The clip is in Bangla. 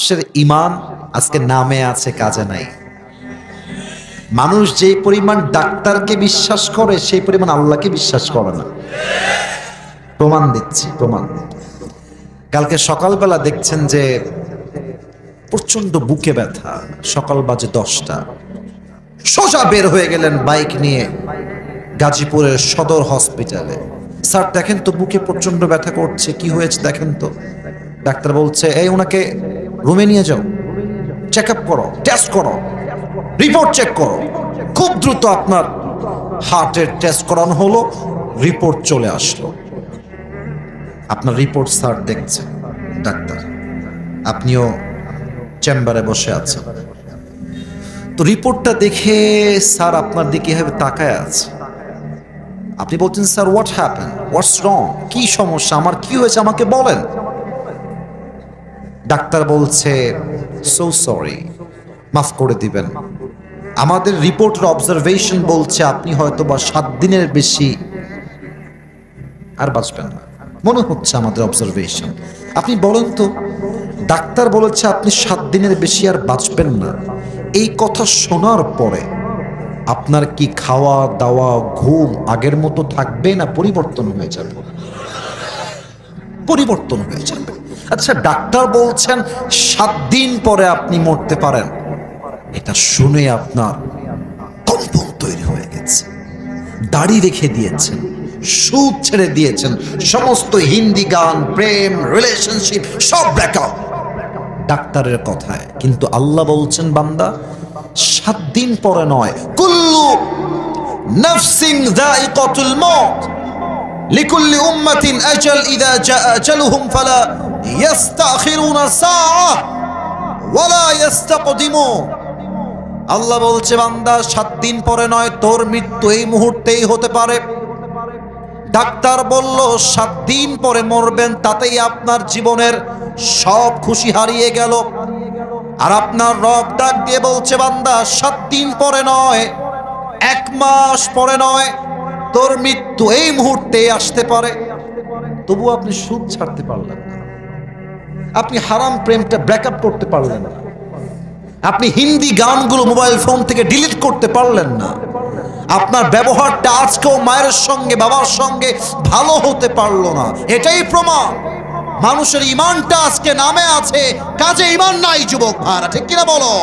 মানুষের ঈমান আজকে নামে আছে, কাজে নাই। মানুষ যে পরিমাণ ডাক্তারকে বিশ্বাস করে সেই পরিমাণ আল্লাহকে বিশ্বাস করে না। প্রমাণ দিচ্ছি, প্রমাণ। কালকে সকালবেলা দেখছেন যে প্রচন্ড বুকে ব্যথা, সকাল বাজে 10টা, সোজা বের হয়ে গেলেন বাইক নিয়ে গাজীপুরের সদর হসপিটালে। স্যার দেখেন তো বুকে প্রচন্ড ব্যথা করছে, কি হয়েছে দেখেন তো। ডাক্তার বলছে এই ওনাকে রুমে নিয়ে যাও, চেক আপ করো, টেস্ট করো, রিপোর্ট চেক করো। খুব দ্রুত আপনার হার্টের টেস্ট করানো হলো, রিপোর্ট চলে আসলো। আপনার রিপোর্ট স্যার দেখছেন ডাক্তার, আপনিও চেম্বারে বসে আছেন। তো রিপোর্টটা দেখে স্যার আপনার দিকে এভাবে তাকায় আছে। আপনি বলছেন স্যার হোয়াট হ্যাপেন, হোয়াটস রং, কি সমস্যা, আমার কি হয়েছে আমাকে বলেন। ডাক্তার বলছে সো সরি, মাফ করে দিবেন, আমাদের রিপোর্টের অবজারভেশন বলছে আপনি হয়তো বা 7 দিনের বেশি আর বাঁচবেন না, মনে হচ্ছে আমাদের অবজারভেশন। আপনি বলেন তো, ডাক্তার বলেছে আপনি 7 দিনের বেশি আর বাঁচবেন না, এই কথা শোনার পরে আপনার কি খাওয়া দাওয়া ঘুম আগের মতো থাকবে না পরিবর্তন হয়ে যাবে? পরিবর্তন হয়ে যাবে। আচ্ছা, ডাক্তার বলছেন 7 দিন পরে আপনি মরতে পারেন, এটা শুনে আপনার কম্পন তৈরি হয়ে গেছে, দাড়ি রেখে দিয়েছেন, সুদ ছেড়ে দিয়েছেন, সমস্ত হিন্দি গান, প্রেম, রিলেশনশিপ সব ব্রেকআপ ডাক্তারের কথায়। কিন্তু আল্লাহ বলছেন বান্দা 7 দিন পরে নয়, কুল্লু নাফসিন যায়িকাতুল মউত লিকুল্লি উম্মাতিন আজাল ইযা জাআ আজালুহুম ফালা ইস্তাখিরুনা সাআহ ওয়ালা ইস্তাকদিমুন। আল্লাহ বলছে বান্দা 7 দিন পরে নয়, তোর মৃত্যু এই মুহূর্তেই হতে পারে। ডাক্তার বলল 7 দিন পরে মরবেন, তাতেই আপনার জীবনের সব খুশি হারিয়ে গেল। আর আপনার রব ডাক দিয়ে বলছে বান্দা 7 দিন পরে নয়, 1 মাস পরে নয়, তোর মৃত্যু এই মুহূর্তে আসতে পারে। তবু আপনি সুদ ছাড়তে পারলেন না, আপনি হারাম প্রেমটা ব্রেকআপ করতে পারলেন না, আপনি হিন্দি গানগুলো মোবাইল ফোন থেকে ডিলিট করতে পারলেন না, আপনার ব্যবহারটা আজকেও মায়ের সঙ্গে বাবার সঙ্গে ভালো হতে পারলো না। এটাই প্রমাণ মানুষের ঈমানটা আজকে নামে আছে, কাজে ঈমান নাই। যুবক ভাইরা, ঠিক কিনা বলো?